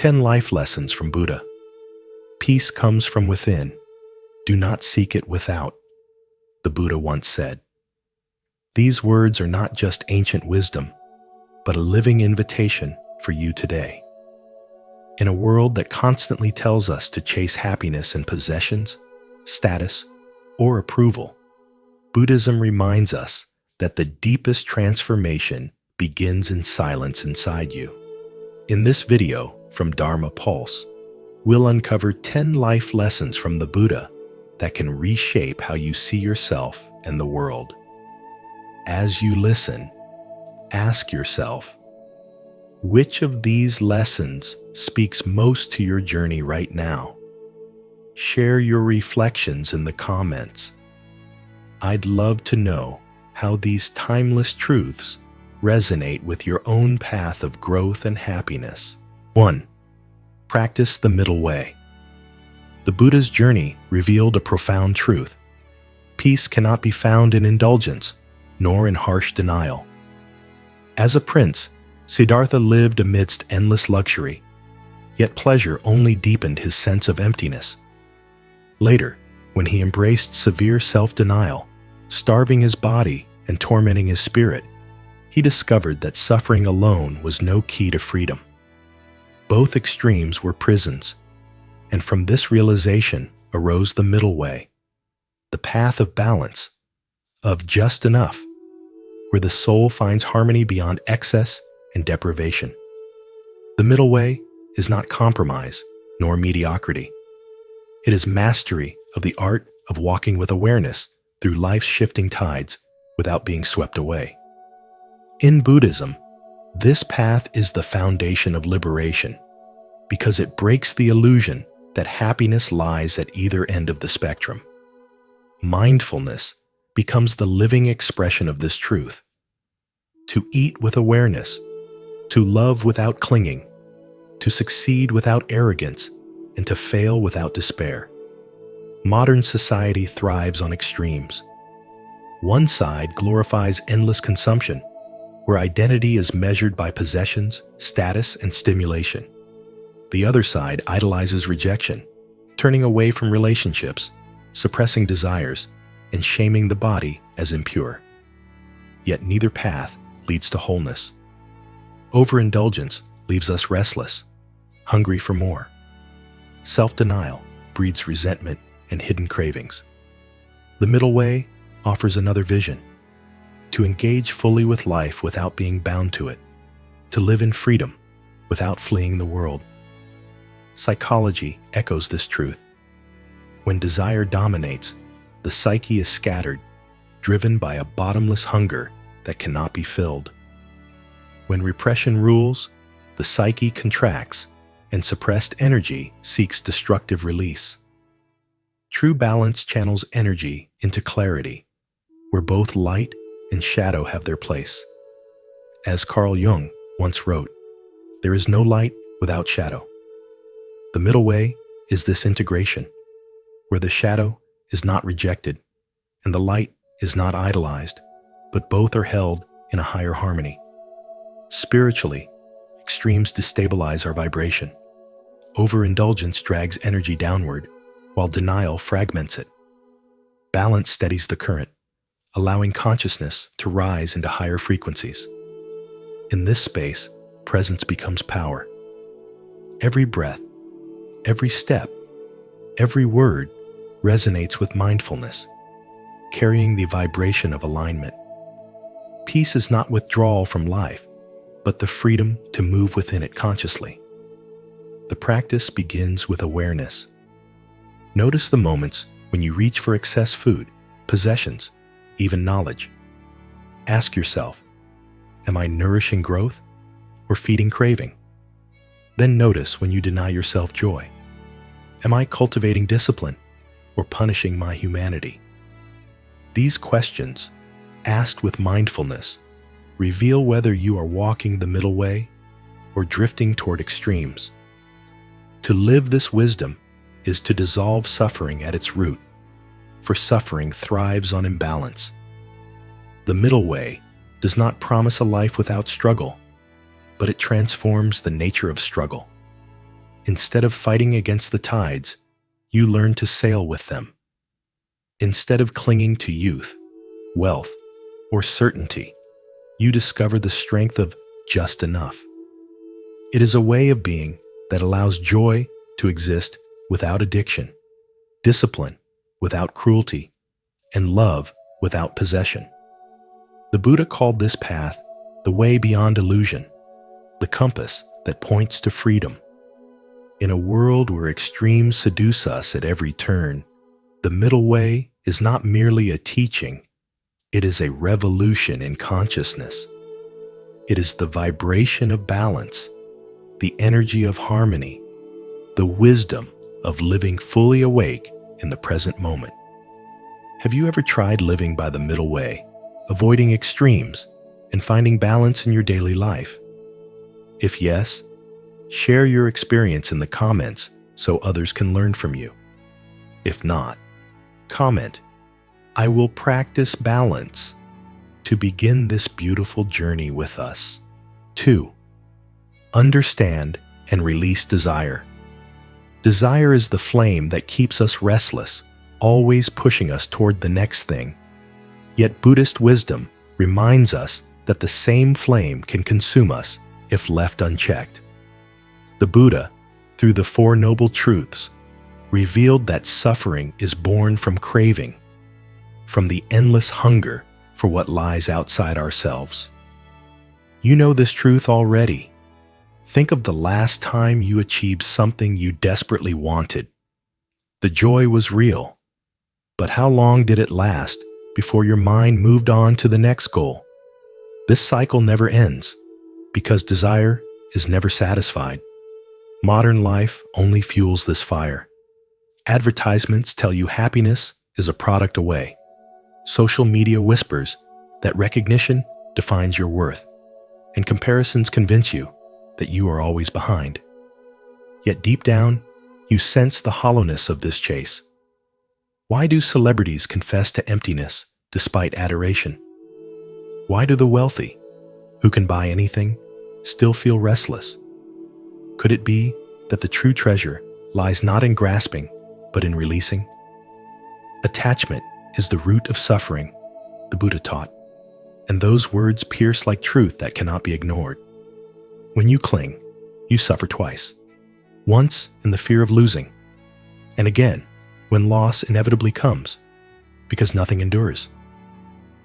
10 Life Lessons from Buddha. Peace comes from within. Do not seek it without, the Buddha once said. These words are not just ancient wisdom, but a living invitation for you today. In a world that constantly tells us to chase happiness in possessions, status, or approval, Buddhism reminds us that the deepest transformation begins in silence inside you. In this video from Dharma Pulse, we'll uncover 10 life lessons from the Buddha that can reshape how you see yourself and the world. As you listen, ask yourself, which of these lessons speaks most to your journey right now? Share your reflections in the comments. I'd love to know how these timeless truths resonate with your own path of growth and happiness. 1. Practice the middle way. The Buddha's journey revealed a profound truth. Peace cannot be found in indulgence, nor in harsh denial. As a prince, Siddhartha lived amidst endless luxury, yet pleasure only deepened his sense of emptiness. Later, when he embraced severe self-denial, starving his body and tormenting his spirit, he discovered that suffering alone was no key to freedom. Both extremes were prisons, and from this realization arose the middle way, the path of balance, of just enough, where the soul finds harmony beyond excess and deprivation. The middle way is not compromise nor mediocrity. It is mastery of the art of walking with awareness through life's shifting tides without being swept away. In Buddhism, this path is the foundation of liberation because it breaks the illusion that happiness lies at either end of the spectrum. Mindfulness becomes the living expression of this truth. To eat with awareness, to love without clinging, to succeed without arrogance, and to fail without despair. Modern society thrives on extremes. One side glorifies endless consumption, where identity is measured by possessions, status, and stimulation. The other side idolizes rejection, turning away from relationships, suppressing desires, and shaming the body as impure. Yet neither path leads to wholeness. Overindulgence leaves us restless, hungry for more. Self-denial breeds resentment and hidden cravings. The middle way offers another vision: to engage fully with life without being bound to it, to live in freedom without fleeing the world. Psychology echoes this truth. When desire dominates, the psyche is scattered, driven by a bottomless hunger that cannot be filled. When repression rules, the psyche contracts, and suppressed energy seeks destructive release. True balance channels energy into clarity, where both light and shadow have their place. As Carl Jung once wrote, "There is no light without shadow." The middle way is this integration, where the shadow is not rejected and the light is not idolized, but both are held in a higher harmony. Spiritually, extremes destabilize our vibration. Overindulgence drags energy downward, while denial fragments it. Balance steadies the current, allowing consciousness to rise into higher frequencies. In this space, presence becomes power. Every breath, every step, every word resonates with mindfulness, carrying the vibration of alignment. Peace is not withdrawal from life, but the freedom to move within it consciously. The practice begins with awareness. Notice the moments when you reach for excess food, possessions, even knowledge. Ask yourself, am I nourishing growth or feeding craving? Then notice when you deny yourself joy. Am I cultivating discipline or punishing my humanity? These questions, asked with mindfulness, reveal whether you are walking the middle way or drifting toward extremes. To live this wisdom is to dissolve suffering at its root, for suffering thrives on imbalance. The middle way does not promise a life without struggle, but it transforms the nature of struggle. Instead of fighting against the tides, you learn to sail with them. Instead of clinging to youth, wealth, or certainty, you discover the strength of just enough. It is a way of being that allows joy to exist without addiction, discipline without cruelty, and love without possession. The Buddha called this path the way beyond illusion, the compass that points to freedom. In a world where extremes seduce us at every turn, the middle way is not merely a teaching, it is a revolution in consciousness. It is the vibration of balance, the energy of harmony, the wisdom of living fully awake in the present moment. Have you ever tried living by the middle way, avoiding extremes, and finding balance in your daily life? If yes, share your experience in the comments so others can learn from you. If not, comment, "I will practice balance," to begin this beautiful journey with us. 2. Understand and release desire. Desire is the flame that keeps us restless, always pushing us toward the next thing. Yet Buddhist wisdom reminds us that the same flame can consume us if left unchecked. The Buddha, through the Four Noble Truths, revealed that suffering is born from craving, from the endless hunger for what lies outside ourselves. You know this truth already. Think of the last time you achieved something you desperately wanted. The joy was real, but how long did it last before your mind moved on to the next goal? This cycle never ends because desire is never satisfied. Modern life only fuels this fire. Advertisements tell you happiness is a product away. Social media whispers that recognition defines your worth, and comparisons convince you that you are always behind. Yet deep down, you sense the hollowness of this chase. Why do celebrities confess to emptiness despite adoration? Why do the wealthy, who can buy anything, still feel restless? Could it be that the true treasure lies not in grasping, but in releasing? Attachment is the root of suffering, the Buddha taught, and those words pierce like truth that cannot be ignored. When you cling, you suffer twice. Once in the fear of losing, and again when loss inevitably comes, because nothing endures.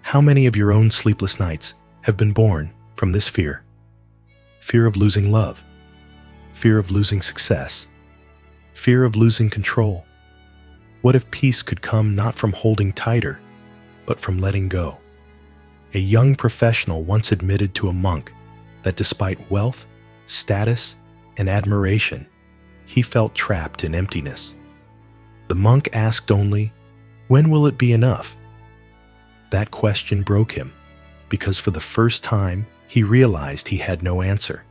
How many of your own sleepless nights have been born from this fear? Fear of losing love, fear of losing success, fear of losing control. What if peace could come not from holding tighter, but from letting go? A young professional once admitted to a monk that despite wealth, status, and admiration, he felt trapped in emptiness. The monk asked only, "When will it be enough?" That question broke him, because for the first time he realized he had no answer.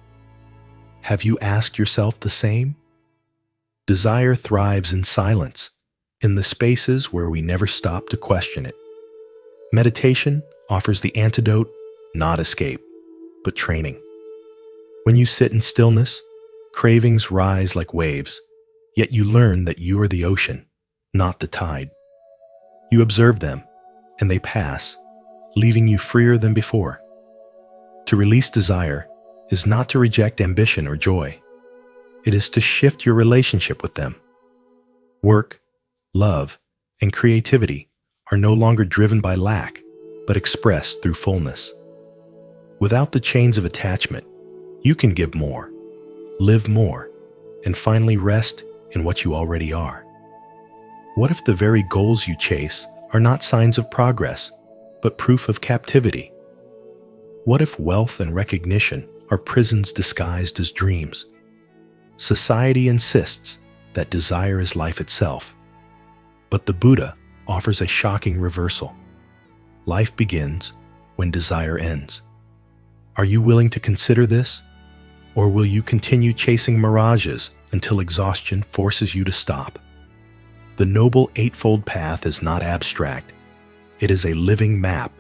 Have you asked yourself the same? Desire thrives in silence, in the spaces where we never stop to question it. Meditation offers the antidote, not escape, but training. When you sit in stillness, cravings rise like waves, yet you learn that you are the ocean, not the tide. You observe them, and they pass, leaving you freer than before. To release desire is not to reject ambition or joy. It is to shift your relationship with them. Work, love, and creativity are no longer driven by lack, but expressed through fullness. Without the chains of attachment, you can give more, live more, and finally rest in what you already are. What if the very goals you chase are not signs of progress, but proof of captivity? What if wealth and recognition are prisons disguised as dreams? Society insists that desire is life itself, but the Buddha offers a shocking reversal. Life begins when desire ends. Are you willing to consider this? Or will you continue chasing mirages until exhaustion forces you to stop? The Noble Eightfold Path is not abstract. It is a living map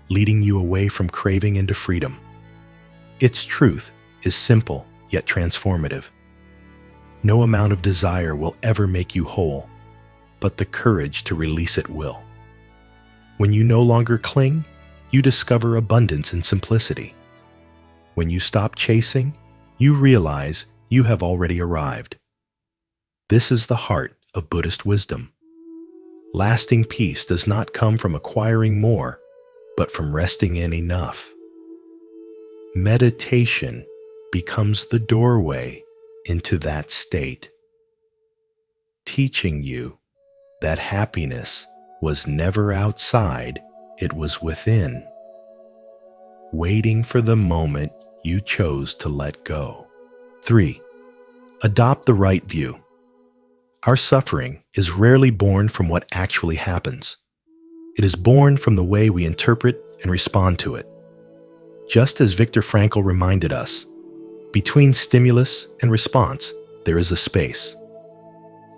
leading you away from craving into freedom. Its truth is simple yet transformative. No amount of desire will ever make you whole, but the courage to release it will. When you no longer cling, you discover abundance and simplicity. When you stop chasing, you realize you have already arrived. This is the heart of Buddhist wisdom. Lasting peace does not come from acquiring more, but from resting in enough. Meditation becomes the doorway into that state, teaching you that happiness was never outside, it was within, waiting for the moment you chose to let go. 3. Adopt the right view. Our suffering is rarely born from what actually happens. It is born from the way we interpret and respond to it. Just as Viktor Frankl reminded us, between stimulus and response, there is a space.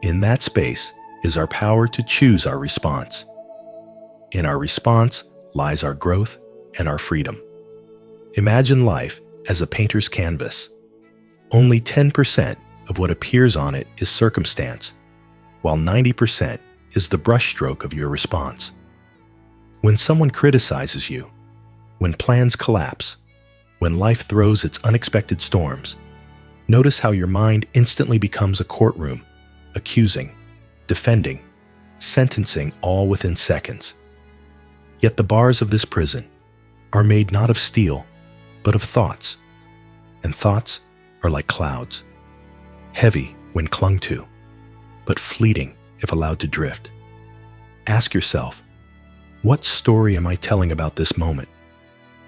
In that space is our power to choose our response. In our response lies our growth and our freedom. Imagine life as a painter's canvas. Only 10% of what appears on it is circumstance, while 90% is the brushstroke of your response. When someone criticizes you, when plans collapse, when life throws its unexpected storms, notice how your mind instantly becomes a courtroom, accusing, defending, sentencing all within seconds. Yet the bars of this prison are made not of steel, but of thoughts. And thoughts are like clouds, heavy when clung to, but fleeting if allowed to drift. Ask yourself, what story am I telling about this moment?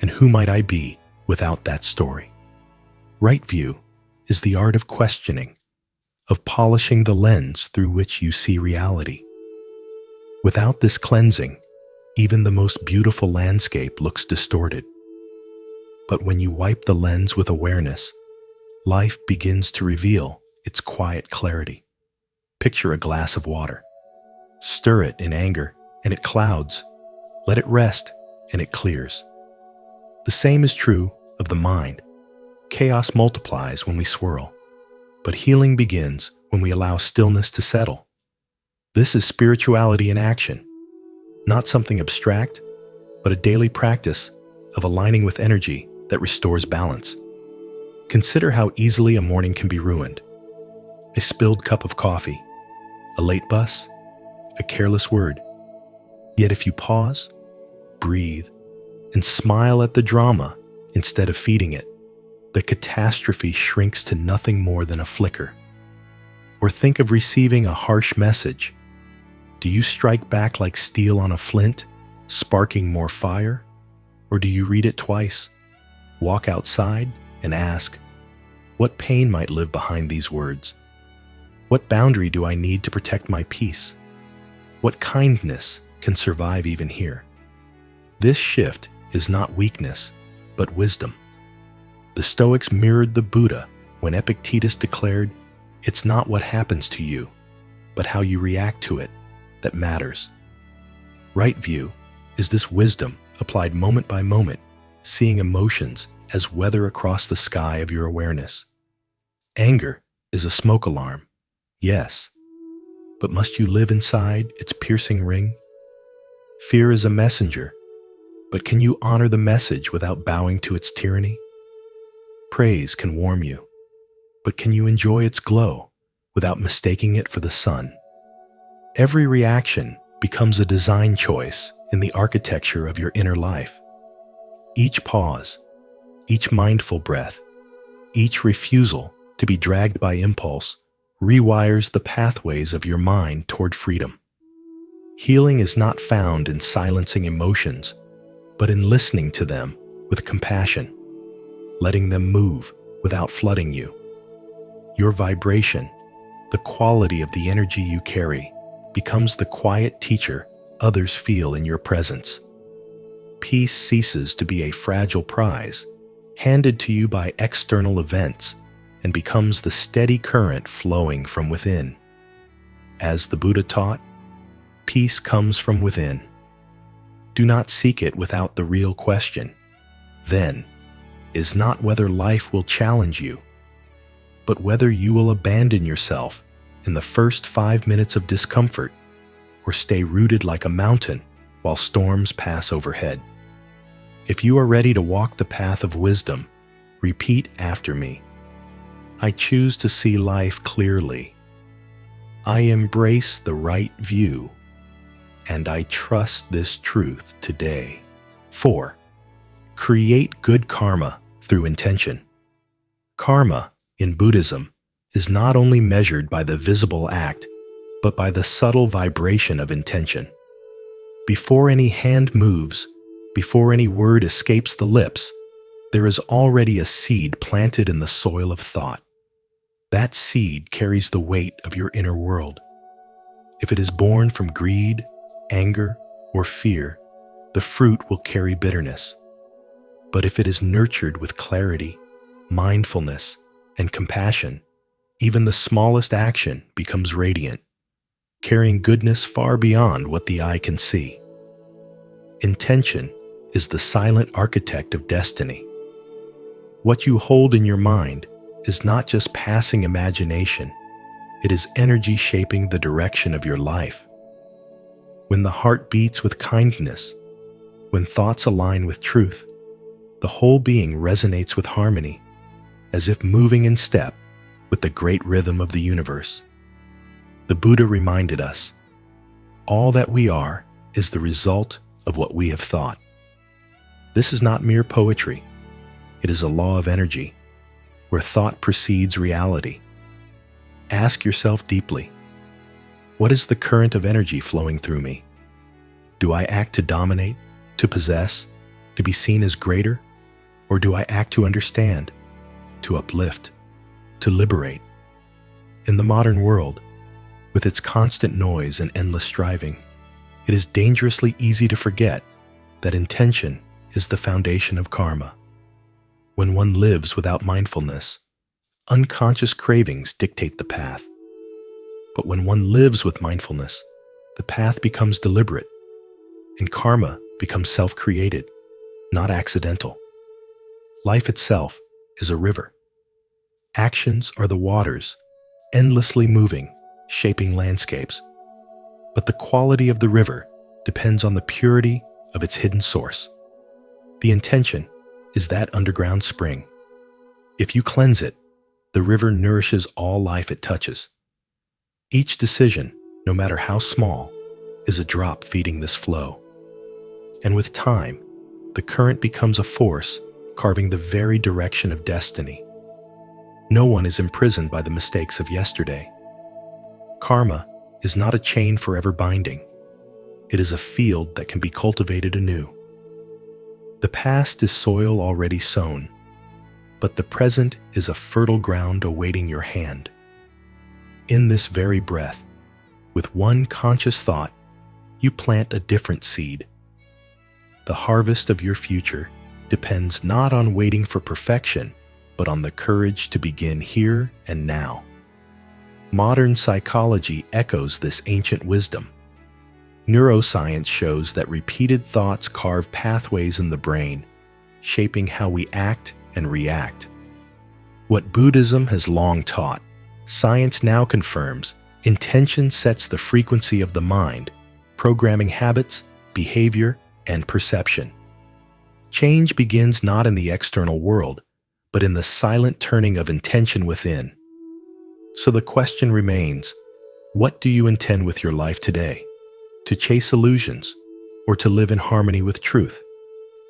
And who might I be without that story? Right view is the art of questioning, of polishing the lens through which you see reality. Without this cleansing, even the most beautiful landscape looks distorted. But when you wipe the lens with awareness, life begins to reveal its quiet clarity. Picture a glass of water. Stir it in anger, and it clouds. Let it rest, and it clears. The same is true of the mind. Chaos multiplies when we swirl, but healing begins when we allow stillness to settle. This is spirituality in action, not something abstract, but a daily practice of aligning with energy that restores balance. Consider how easily a morning can be ruined. A spilled cup of coffee, a late bus, a careless word. Yet if you pause, breathe, and smile at the drama instead of feeding it, the catastrophe shrinks to nothing more than a flicker. Or think of receiving a harsh message. Do you strike back like steel on a flint, sparking more fire? Or do you read it twice, walk outside, and ask, what pain might live behind these words? What boundary do I need to protect my peace? What kindness can survive even here? This shift is not weakness, but wisdom. The Stoics mirrored the Buddha when Epictetus declared, it's not what happens to you, but how you react to it that matters. Right view is this wisdom applied moment by moment, seeing emotions as weather across the sky of your awareness. Anger is a smoke alarm, yes, but must you live inside its piercing ring? Fear is a messenger, but can you honor the message without bowing to its tyranny? Praise can warm you, but can you enjoy its glow without mistaking it for the sun? Every reaction becomes a design choice in the architecture of your inner life. Each pause, each mindful breath, each refusal to be dragged by impulse rewires the pathways of your mind toward freedom. Healing is not found in silencing emotions, but in listening to them with compassion, letting them move without flooding you. Your vibration, the quality of the energy you carry, becomes the quiet teacher others feel in your presence. Peace ceases to be a fragile prize handed to you by external events and becomes the steady current flowing from within. As the Buddha taught, peace comes from within. Do not seek it without the real question, then, is not whether life will challenge you, but whether you will abandon yourself in the first 5 minutes of discomfort or stay rooted like a mountain while storms pass overhead. If you are ready to walk the path of wisdom, repeat after me. I choose to see life clearly. I embrace the right view, and I trust this truth today. 4. Create good karma through intention. Karma, in Buddhism, is not only measured by the visible act, but by the subtle vibration of intention. Before any hand moves, before any word escapes the lips, there is already a seed planted in the soil of thought. That seed carries the weight of your inner world. If it is born from greed, anger, or fear, the fruit will carry bitterness. But if it is nurtured with clarity, mindfulness, and compassion, even the smallest action becomes radiant, carrying goodness far beyond what the eye can see. Intention is the silent architect of destiny. What you hold in your mind is not just passing imagination, it is energy shaping the direction of your life. When the heart beats with kindness, when thoughts align with truth, the whole being resonates with harmony, as if moving in step with the great rhythm of the universe. The Buddha reminded us, all that we are is the result of what we have thought. This is not mere poetry. It is a law of energy, where thought precedes reality. Ask yourself deeply, what is the current of energy flowing through me? Do I act to dominate, to possess, to be seen as greater? Or do I act to understand, to uplift, to liberate? In the modern world, with its constant noise and endless striving, it is dangerously easy to forget that intention is the foundation of karma. When one lives without mindfulness, unconscious cravings dictate the path. But when one lives with mindfulness, the path becomes deliberate, and karma becomes self-created, not accidental. Life itself is a river. Actions are the waters, endlessly moving, shaping landscapes. But the quality of the river depends on the purity of its hidden source. The intention is that underground spring. If you cleanse it, the river nourishes all life it touches. Each decision, no matter how small, is a drop feeding this flow. And with time, the current becomes a force carving the very direction of destiny. No one is imprisoned by the mistakes of yesterday. Karma is not a chain forever binding. It is a field that can be cultivated anew. The past is soil already sown, but the present is a fertile ground awaiting your hand. In this very breath, with one conscious thought, you plant a different seed. The harvest of your future depends not on waiting for perfection, but on the courage to begin here and now. Modern psychology echoes this ancient wisdom. Neuroscience shows that repeated thoughts carve pathways in the brain, shaping how we act and react. What Buddhism has long taught, science now confirms: intention sets the frequency of the mind, programming habits, behavior, and perception. Change begins not in the external world, but in the silent turning of intention within. So the question remains, what do you intend with your life today? To chase illusions, or to live in harmony with truth?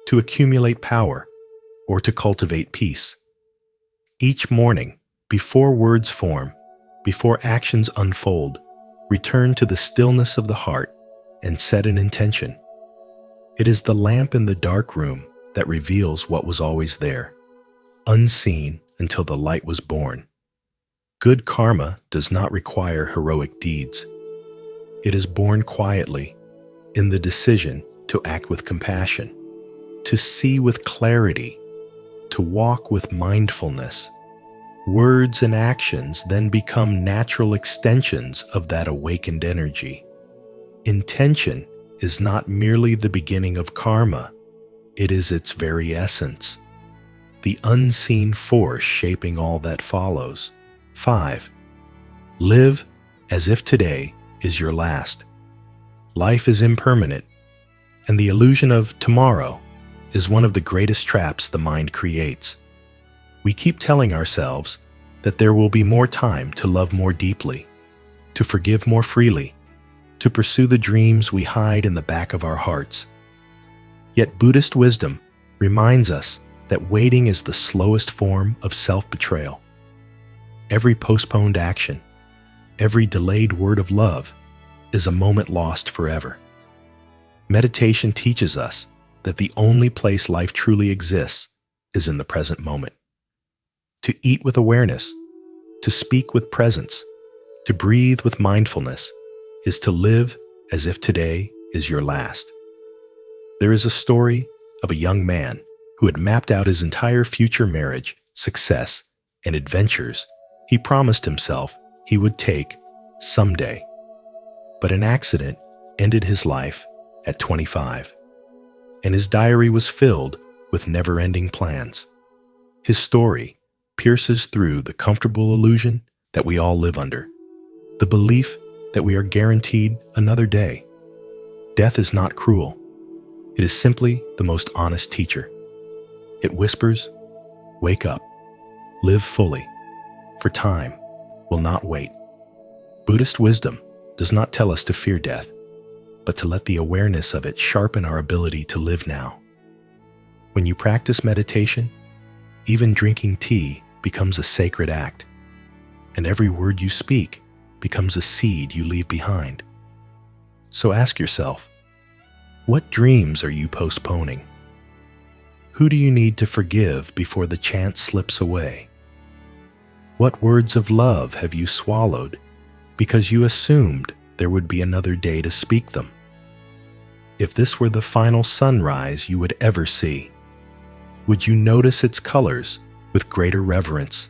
To accumulate power, or to cultivate peace? Each morning, before words form, before actions unfold, return to the stillness of the heart and set an intention. It is the lamp in the dark room that reveals what was always there, unseen until the light was born. Good karma does not require heroic deeds. It is born quietly, in the decision to act with compassion, to see with clarity, to walk with mindfulness. Words and actions then become natural extensions of that awakened energy. Intention is not merely the beginning of karma, it is its very essence, the unseen force shaping all that follows. 5. Live as if today is your last. Life is impermanent, and the illusion of tomorrow is one of the greatest traps the mind creates. We keep telling ourselves that there will be more time to love more deeply, to forgive more freely, to pursue the dreams we hide in the back of our hearts. Yet Buddhist wisdom reminds us that waiting is the slowest form of self-betrayal. Every postponed action, every delayed word of love is a moment lost forever. Meditation teaches us that the only place life truly exists is in the present moment. To eat with awareness, to speak with presence, to breathe with mindfulness is to live as if today is your last. There is a story of a young man who had mapped out his entire future marriage, success, and adventures he promised himself he would take someday. But an accident ended his life at 25, and his diary was filled with never-ending plans. His story pierces through the comfortable illusion that we all live under, the belief that we are guaranteed another day. Death is not cruel. It is simply the most honest teacher. It whispers, "Wake up, live fully, for time will not wait." Buddhist wisdom does not tell us to fear death, but to let the awareness of it sharpen our ability to live now. When you practice meditation, even drinking tea becomes a sacred act, and every word you speak becomes a seed you leave behind. So ask yourself, what dreams are you postponing? Who do you need to forgive before the chance slips away? What words of love have you swallowed because you assumed there would be another day to speak them? If this were the final sunrise you would ever see, would you notice its colors with greater reverence?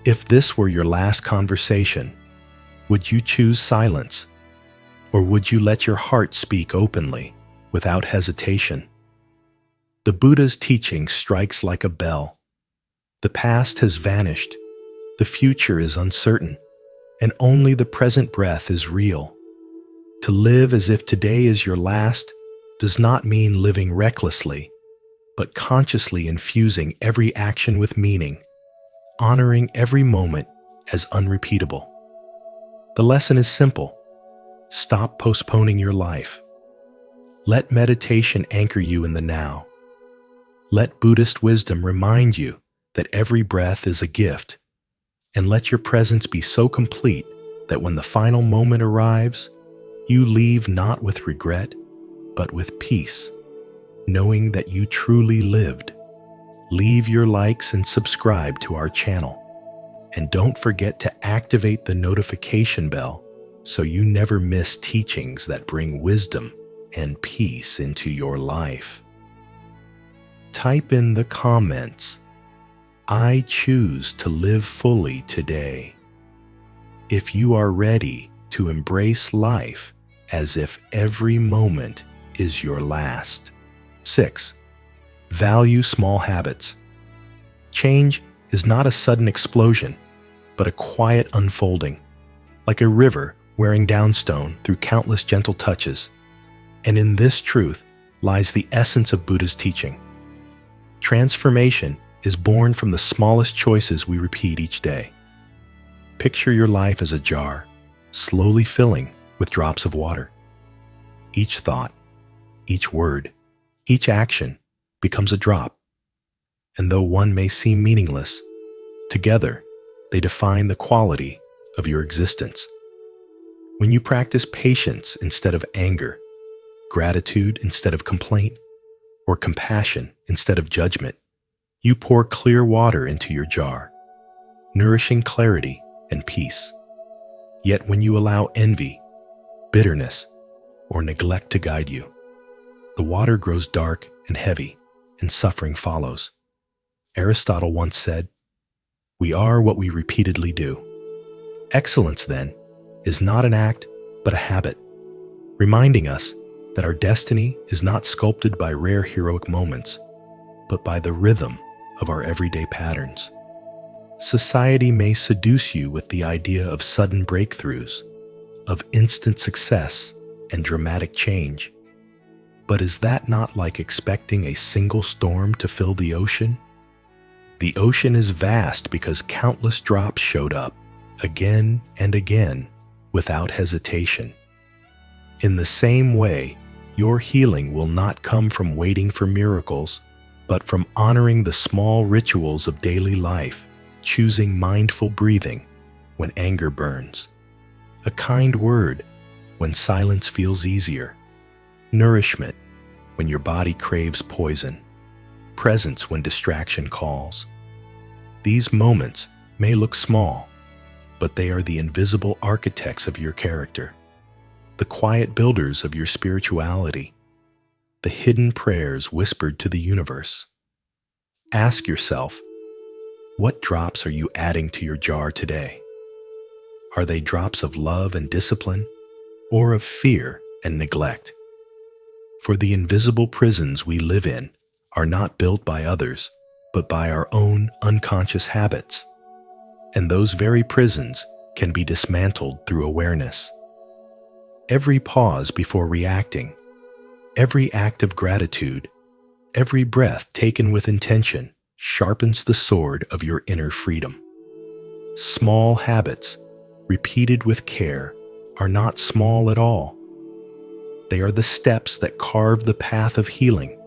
If this were your last conversation, would you choose silence, or would you let your heart speak openly, without hesitation? The Buddha's teaching strikes like a bell. The past has vanished, the future is uncertain, and only the present breath is real. To live as if today is your last does not mean living recklessly, but consciously infusing every action with meaning, honoring every moment as unrepeatable. The lesson is simple. Stop postponing your life. Let meditation anchor you in the now. Let Buddhist wisdom remind you that every breath is a gift, and let your presence be so complete that when the final moment arrives, you leave not with regret, but with peace, knowing that you truly lived. Leave your likes and subscribe to our channel. And don't forget to activate the notification bell so you never miss teachings that bring wisdom and peace into your life. Type in the comments, "I choose to live fully today," if you are ready to embrace life as if every moment is your last. 6. Value small habits. Change is not a sudden explosion, but a quiet unfolding, like a river wearing down stone through countless gentle touches. And in this truth lies the essence of Buddha's teaching. Transformation is born from the smallest choices we repeat each day. Picture your life as a jar, slowly filling with drops of water. Each thought, each word, each action becomes a drop. And though one may seem meaningless, together they define the quality of your existence. When you practice patience instead of anger, gratitude instead of complaint, or compassion instead of judgment, you pour clear water into your jar, nourishing clarity and peace. Yet when you allow envy, bitterness, or neglect to guide you, the water grows dark and heavy, and suffering follows. Aristotle once said, "We are what we repeatedly do." Excellence, then, is not an act, but a habit, reminding us that our destiny is not sculpted by rare heroic moments, but by the rhythm of our everyday patterns. Society may seduce you with the idea of sudden breakthroughs, of instant success and dramatic change. But is that not like expecting a single storm to fill the ocean? The ocean is vast because countless drops showed up, again and again, without hesitation. In the same way, your healing will not come from waiting for miracles, but from honoring the small rituals of daily life, choosing mindful breathing when anger burns, a kind word when silence feels easier, nourishment when your body craves poison, presence when distraction calls. These moments may look small, but they are the invisible architects of your character, the quiet builders of your spirituality, the hidden prayers whispered to the universe. Ask yourself, what drops are you adding to your jar today? Are they drops of love and discipline, or of fear and neglect? For the invisible prisons we live in are not built by others, but by our own unconscious habits. And those very prisons can be dismantled through awareness. Every pause before reacting, every act of gratitude, every breath taken with intention sharpens the sword of your inner freedom. Small habits, repeated with care, are not small at all. They are the steps that carve the path of healing,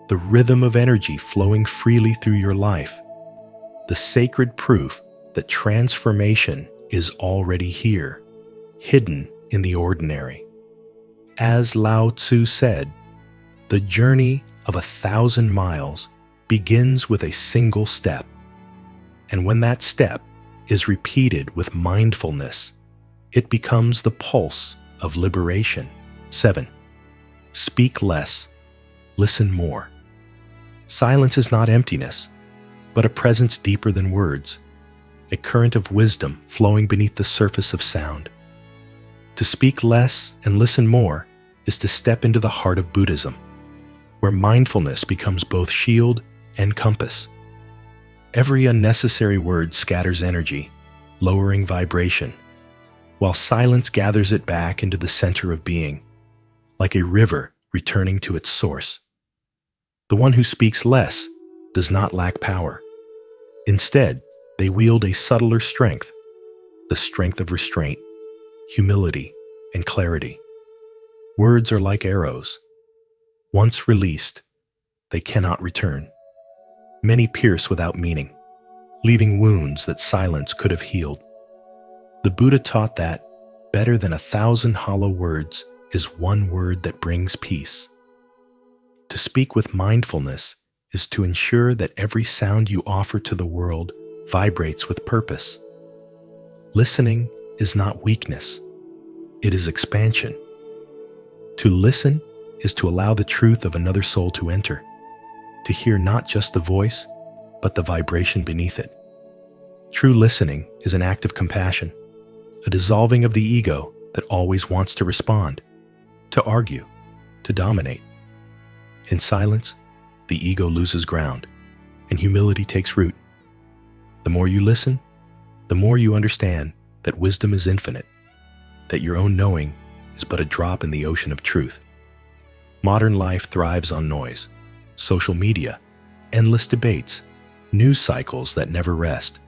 the rhythm of energy flowing freely through your life, the sacred proof that transformation is already here, hidden in the ordinary. As Lao Tzu said, the journey of 1,000 miles begins with a single step, and when that step is repeated with mindfulness, it becomes the pulse of liberation. 7. Speak less, listen more. Silence is not emptiness, but a presence deeper than words, a current of wisdom flowing beneath the surface of sound. To speak less and listen more is to step into the heart of Buddhism, where mindfulness becomes both shield and compass. Every unnecessary word scatters energy, lowering vibration, while silence gathers it back into the center of being, like a river returning to its source. The one who speaks less does not lack power. Instead, they wield a subtler strength, the strength of restraint, humility, and clarity. Words are like arrows. Once released, they cannot return. Many pierce without meaning, leaving wounds that silence could have healed. The Buddha taught that better than 1,000 hollow words is one word that brings peace. To speak with mindfulness is to ensure that every sound you offer to the world vibrates with purpose. Listening is not weakness, it is expansion. To listen is to allow the truth of another soul to enter, to hear not just the voice, but the vibration beneath it. True listening is an act of compassion, a dissolving of the ego that always wants to respond, to argue, to dominate. In silence, the ego loses ground, and humility takes root. The more you listen, the more you understand that wisdom is infinite, that your own knowing is but a drop in the ocean of truth. Modern life thrives on noise, social media, endless debates, news cycles that never rest.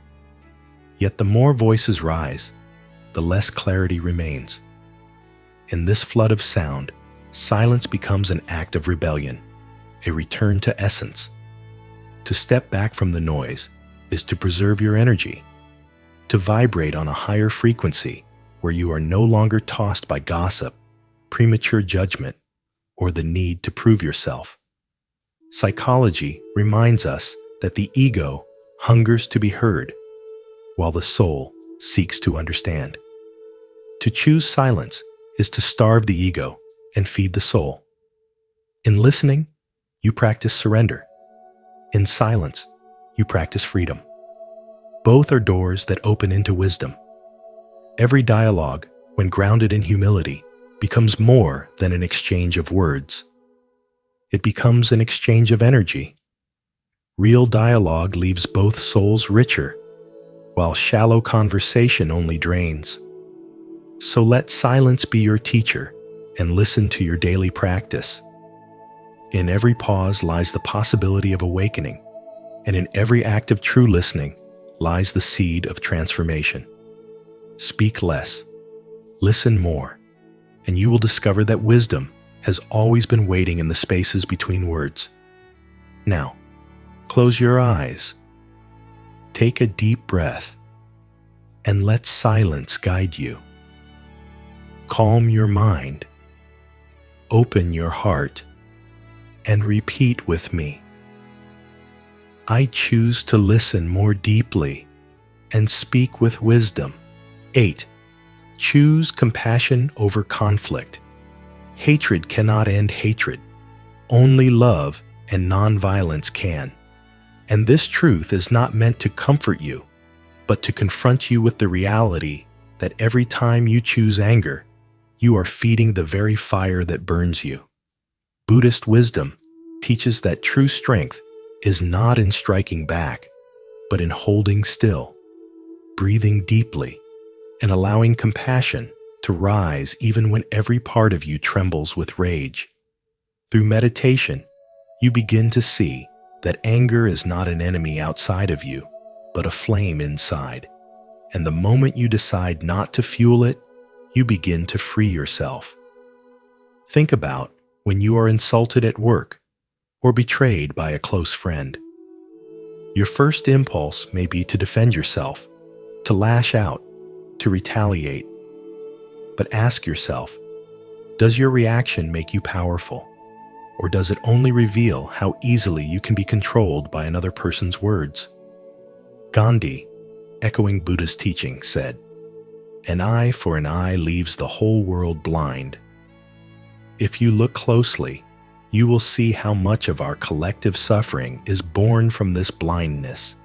Yet the more voices rise, the less clarity remains. In this flood of sound, silence becomes an act of rebellion, a return to essence. To step back from the noise is to preserve your energy, to vibrate on a higher frequency where you are no longer tossed by gossip, premature judgment, or the need to prove yourself. Psychology reminds us that the ego hungers to be heard, while the soul seeks to understand. To choose silence is to starve the ego and feed the soul. In listening, you practice surrender. In silence, you practice freedom. Both are doors that open into wisdom. Every dialogue, when grounded in humility, becomes more than an exchange of words. It becomes an exchange of energy. Real dialogue leaves both souls richer while shallow conversation only drains. So let silence be your teacher and listen to your daily practice. In every pause lies the possibility of awakening, and in every act of true listening lies the seed of transformation. Speak less, listen more, and you will discover that wisdom has always been waiting in the spaces between words. Now, close your eyes, take a deep breath, and let silence guide you. Calm your mind, open your heart, and repeat with me. I choose to listen more deeply and speak with wisdom. 8. Choose compassion over conflict. Hatred cannot end hatred. Only love and nonviolence can. And this truth is not meant to comfort you, but to confront you with the reality that every time you choose anger, you are feeding the very fire that burns you. Buddhist wisdom teaches that true strength is not in striking back, but in holding still, breathing deeply, and allowing compassion to rise even when every part of you trembles with rage. Through meditation, you begin to see that anger is not an enemy outside of you, but a flame inside. And the moment you decide not to fuel it, you begin to free yourself. Think about when you are insulted at work or betrayed by a close friend. Your first impulse may be to defend yourself, to lash out, to retaliate. But ask yourself, does your reaction make you powerful? Or does it only reveal how easily you can be controlled by another person's words? Gandhi, echoing Buddha's teaching, said, "An eye for an eye leaves the whole world blind." If you look closely, you will see how much of our collective suffering is born from this blindness,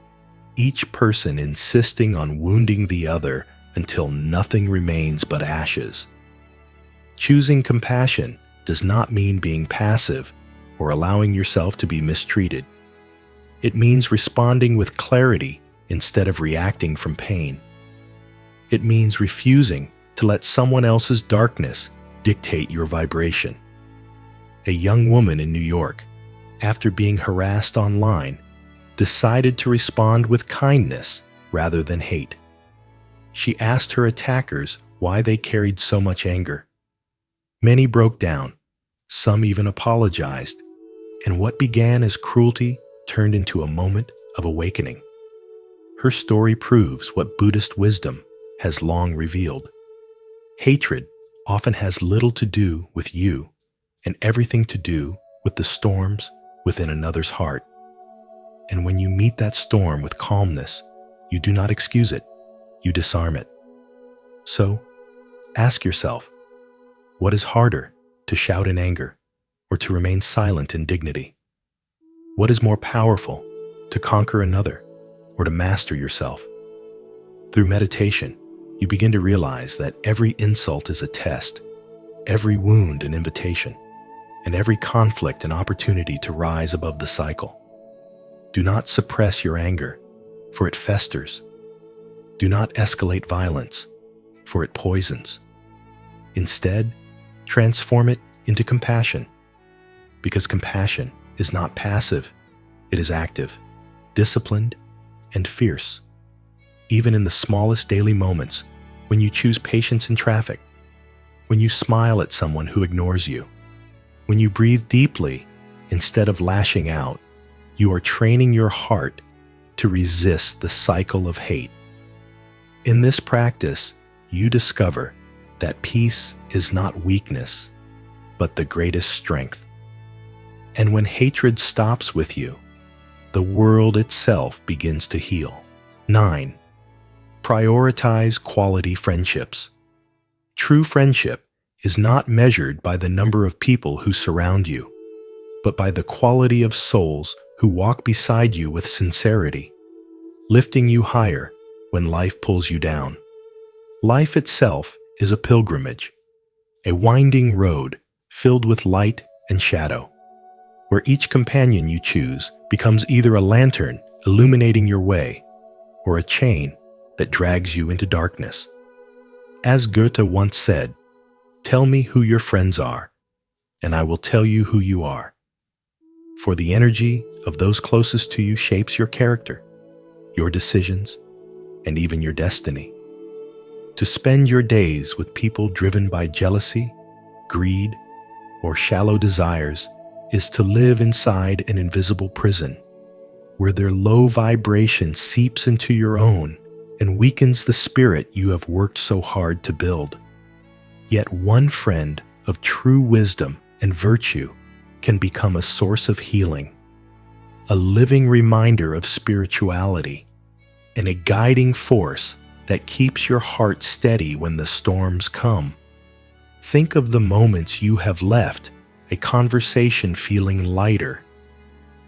each person insisting on wounding the other until nothing remains but ashes. Choosing compassion does not mean being passive or allowing yourself to be mistreated. It means responding with clarity instead of reacting from pain. It means refusing to let someone else's darkness dictate your vibration. A young woman in New York, after being harassed online, decided to respond with kindness rather than hate. She asked her attackers why they carried so much anger. Many broke down, some even apologized, and what began as cruelty turned into a moment of awakening. Her story proves what Buddhist wisdom has long revealed. Hatred often has little to do with you and everything to do with the storms within another's heart. And when you meet that storm with calmness, you do not excuse it, you disarm it. So, ask yourself, what is harder, to shout in anger or to remain silent in dignity? What is more powerful, to conquer another or to master yourself? Through meditation, you begin to realize that every insult is a test, every wound an invitation, and every conflict an opportunity to rise above the cycle. Do not suppress your anger, for it festers. Do not escalate violence, for it poisons. Instead, transform it into compassion, because compassion is not passive, it is active, disciplined, and fierce. Even in the smallest daily moments, when you choose patience in traffic, when you smile at someone who ignores you, when you breathe deeply instead of lashing out, you are training your heart to resist the cycle of hate. In this practice, you discover that peace is not weakness, but the greatest strength. And when hatred stops with you, the world itself begins to heal. 9. Prioritize quality friendships. True friendship is not measured by the number of people who surround you, but by the quality of souls who walk beside you with sincerity, lifting you higher when life pulls you down. Life itself is a pilgrimage, a winding road filled with light and shadow, where each companion you choose becomes either a lantern illuminating your way or a chain that drags you into darkness. As Goethe once said, "Tell me who your friends are, and I will tell you who you are." For the energy of those closest to you shapes your character, your decisions, and even your destiny. To spend your days with people driven by jealousy, greed, or shallow desires is to live inside an invisible prison, where their low vibration seeps into your own and weakens the spirit you have worked so hard to build. Yet one friend of true wisdom and virtue can become a source of healing, a living reminder of spirituality, and a guiding force that keeps your heart steady when the storms come. Think of the moments you have left a conversation feeling lighter,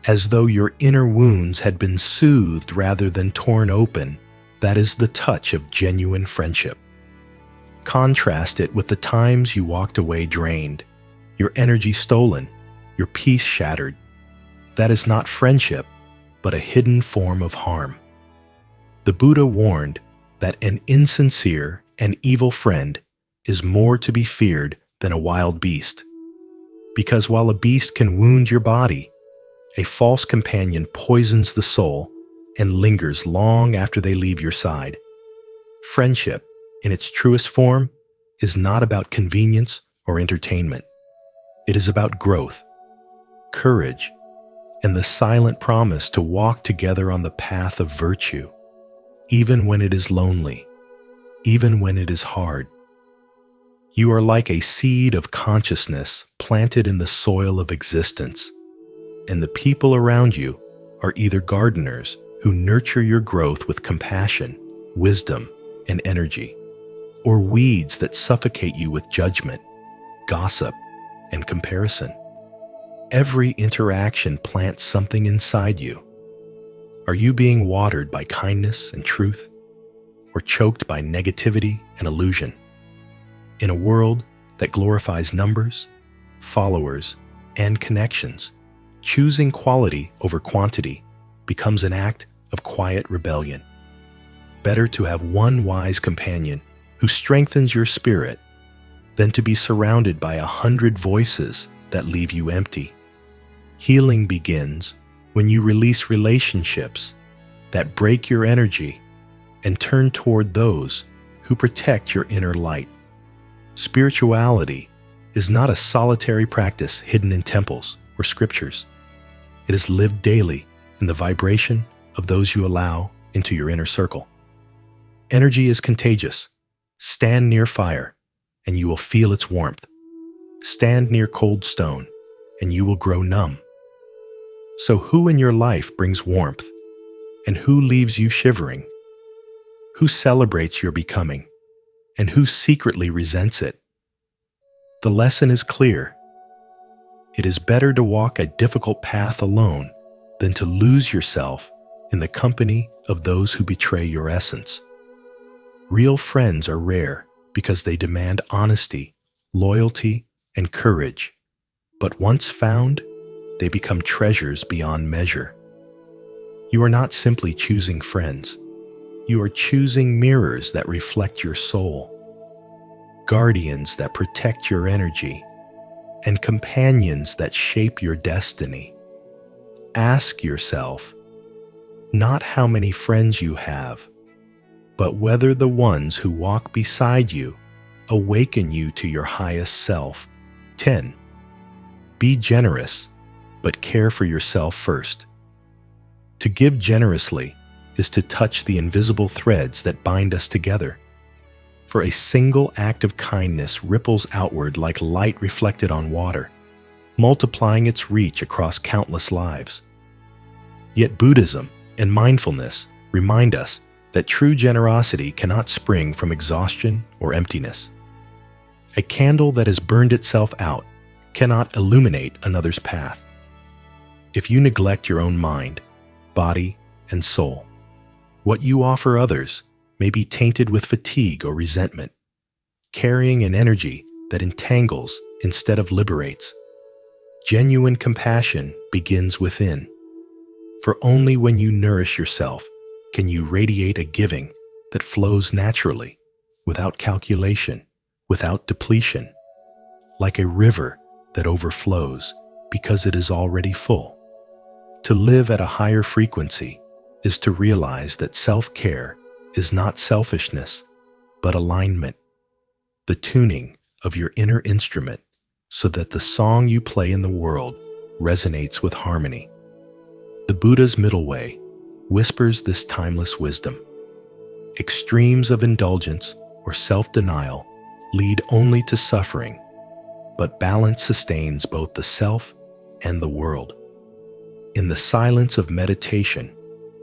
as though your inner wounds had been soothed rather than torn open. That is the touch of genuine friendship. Contrast it with the times you walked away drained, your energy stolen, your peace shattered. That is not friendship, but a hidden form of harm. The Buddha warned that an insincere and evil friend is more to be feared than a wild beast. Because while a beast can wound your body, a false companion poisons the soul and lingers long after they leave your side. Friendship, in its truest form, is not about convenience or entertainment. It is about growth, courage, and the silent promise to walk together on the path of virtue, even when it is lonely, even when it is hard. You are like a seed of consciousness planted in the soil of existence, and the people around you are either gardeners who nurture your growth with compassion, wisdom, and energy, or weeds that suffocate you with judgment, gossip, and comparison. Every interaction plants something inside you. Are you being watered by kindness and truth, or choked by negativity and illusion? In a world that glorifies numbers, followers, and connections, choosing quality over quantity becomes an act of quiet rebellion. Better to have one wise companion who strengthens your spirit than to be surrounded by 100 voices that leave you empty. Healing begins when you release relationships that break your energy and turn toward those who protect your inner light. Spirituality is not a solitary practice hidden in temples or scriptures. It is lived daily in the vibration of those you allow into your inner circle. Energy is contagious. Stand near fire, and you will feel its warmth. Stand near cold stone, and you will grow numb. So who in your life brings warmth, and who leaves you shivering? Who celebrates your becoming, and who secretly resents it? The lesson is clear. It is better to walk a difficult path alone than to lose yourself in the company of those who betray your essence. Real friends are rare because they demand honesty, loyalty, and courage. But once found, they become treasures beyond measure. You are not simply choosing friends. You are choosing mirrors that reflect your soul, guardians that protect your energy, and companions that shape your destiny. Ask yourself, not how many friends you have, but whether the ones who walk beside you awaken you to your highest self. 10. Be generous, but care for yourself first. To give generously is to touch the invisible threads that bind us together. For a single act of kindness ripples outward like light reflected on water, multiplying its reach across countless lives. Yet Buddhism and mindfulness remind us that true generosity cannot spring from exhaustion or emptiness. A candle that has burned itself out cannot illuminate another's path. If you neglect your own mind, body, and soul, what you offer others may be tainted with fatigue or resentment, carrying an energy that entangles instead of liberates. Genuine compassion begins within, for only when you nourish yourself can you radiate a giving that flows naturally, without calculation, without depletion, like a river that overflows because it is already full. To live at a higher frequency is to realize that self-care is not selfishness, but alignment, the tuning of your inner instrument so that the song you play in the world resonates with harmony. The Buddha's middle way whispers this timeless wisdom. Extremes of indulgence or self-denial lead only to suffering, but balance sustains both the self and the world. In the silence of meditation,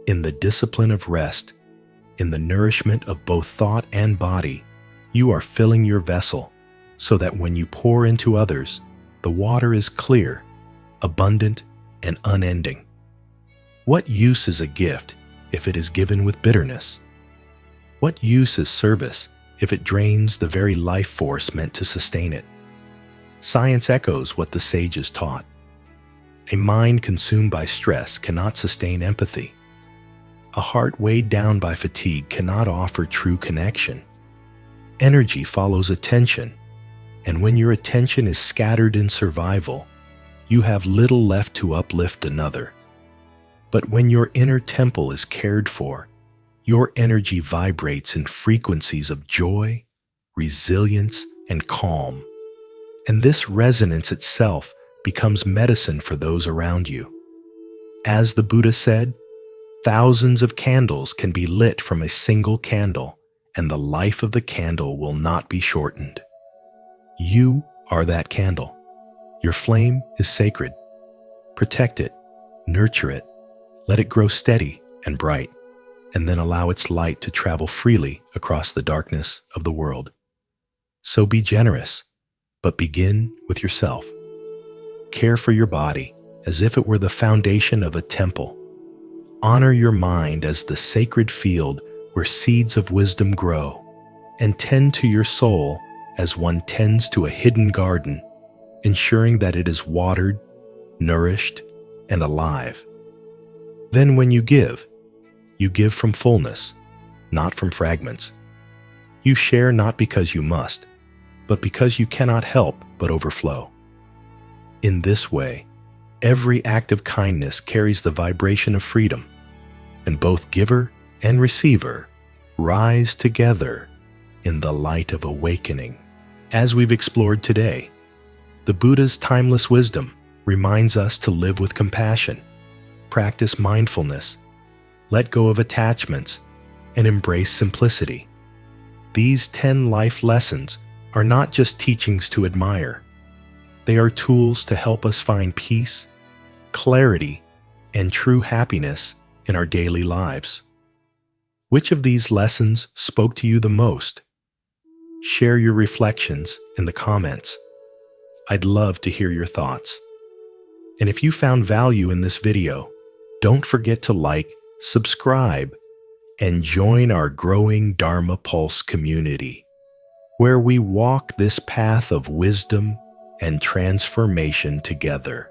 in the discipline of rest, in the nourishment of both thought and body, you are filling your vessel so that when you pour into others, the water is clear, abundant, and unending. What use is a gift if it is given with bitterness? What use is service if it drains the very life force meant to sustain it? Science echoes what the sages taught. A mind consumed by stress cannot sustain empathy. A heart weighed down by fatigue cannot offer true connection. Energy follows attention, and when your attention is scattered in survival, you have little left to uplift another. But when your inner temple is cared for, your energy vibrates in frequencies of joy, resilience, and calm. And this resonance itself becomes medicine for those around you. As the Buddha said, thousands of candles can be lit from a single candle, and the life of the candle will not be shortened. You are that candle. Your flame is sacred. Protect it, nurture it, let it grow steady and bright, and then allow its light to travel freely across the darkness of the world. So be generous, but begin with yourself. Care for your body as if it were the foundation of a temple. Honor your mind as the sacred field where seeds of wisdom grow, and tend to your soul as one tends to a hidden garden, ensuring that it is watered, nourished, and alive. Then when you give from fullness, not from fragments. You share not because you must, but because you cannot help but overflow. In this way, every act of kindness carries the vibration of freedom, and both giver and receiver rise together in the light of awakening. As we've explored today, the Buddha's timeless wisdom reminds us to live with compassion, practice mindfulness, let go of attachments, and embrace simplicity. These 10 life lessons are not just teachings to admire. They are tools to help us find peace, clarity, and true happiness in our daily lives. Which of these lessons spoke to you the most? Share your reflections in the comments. I'd love to hear your thoughts. And if you found value in this video, don't forget to like, subscribe, and join our growing Dharma Pulse community, where we walk this path of wisdom and transformation together.